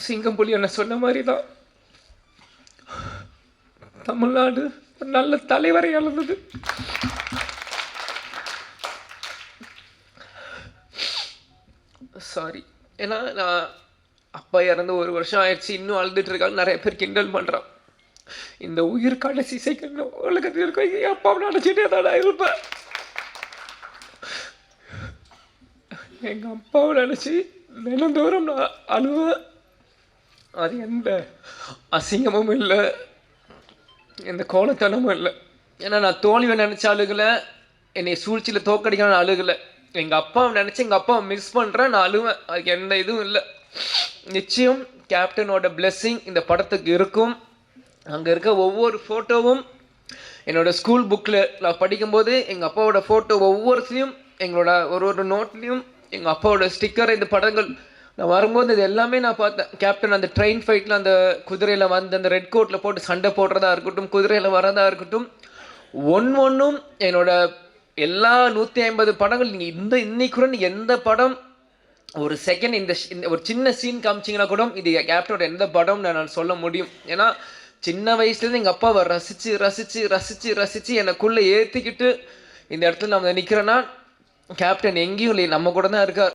சிங்கம் புலி என்ன சொன்ன மாதிரி தான் தமிழ்நாடு ஒரு நல்ல தலைவரை இழந்தது. சாரி. ஏன்னா நான் அப்பா இறந்து 1 வருஷம் ஆயிடுச்சு, இன்னும் அழுதுட்டு இருக்காங்க. நிறைய பேர் கிண்டல் பண்ணுறான். இந்த உயிர் கடைசி செகண்ட் உலகத்தில் இருக்க என் அப்பாவை நினச்சிட்டே தான் நான் இருப்பேன். எங்கள் அப்பாவை நினச்சி தினந்தோறும் நான் அழுவேன். அது எந்த அசிங்கமும் இல்லை, எந்த கோலத்தனமும் இல்லை. ஏன்னா நான் தோல்வியை நினச்ச அழுகலை, என்னை சூழ்ச்சியில் தோக்கடிக்க நான் அழுகலை. எங்கள் அப்பாவை நினச்சி எங்கள் அப்பாவை மிஸ் பண்ணுறேன், நான் அழுவேன். அதுக்கு எந்த இதுவும் இல்லை. நிச்சயம் கேப்டனோட பிளெஸ்ஸிங் இந்த படத்துக்கு இருக்கும். அங்கே இருக்க ஒவ்வொரு ஃபோட்டோவும் என்னோடய ஸ்கூல் புக்கில் நான் படிக்கும்போது எங்கள் அப்பாவோட ஃபோட்டோ ஒவ்வொருத்தையும் எங்களோட ஒரு நோட்லேயும் எங்கள் அப்பாவோட ஸ்டிக்கர், இந்த படங்கள் நான் வரும்போது இது எல்லாமே நான் பார்த்தேன். கேப்டன் அந்த ட்ரெயின் ஃபைட்டில் அந்த குதிரையில் வந்து அந்த ரெட் கோட்டில் போட்டு சண்டை போடுறதா இருக்கட்டும், குதிரையில் வரதா இருக்கட்டும், ஒன்றும் என்னோட எல்லா 150 படங்கள் நீங்கள் இன்னைக்கு கூட நீங்கள் எந்த படம் ஒரு செகண்ட் இந்த ஒரு சின்ன சீன் காமிச்சிங்கன்னா கூட இது கேப்டனோட எந்த படம் நான் சொல்ல முடியும். ஏன்னா சின்ன வயசுலேருந்து எங்கள் அப்பாவை ரசித்து ரசித்து ரசித்து ரசித்து எனக்குள்ளே ஏற்றிக்கிட்டு இந்த இடத்துல நான் நிற்கிறேன்னா கேப்டன் எங்கேயும் இல்லை, நம்ம கூட தான் இருக்கார்.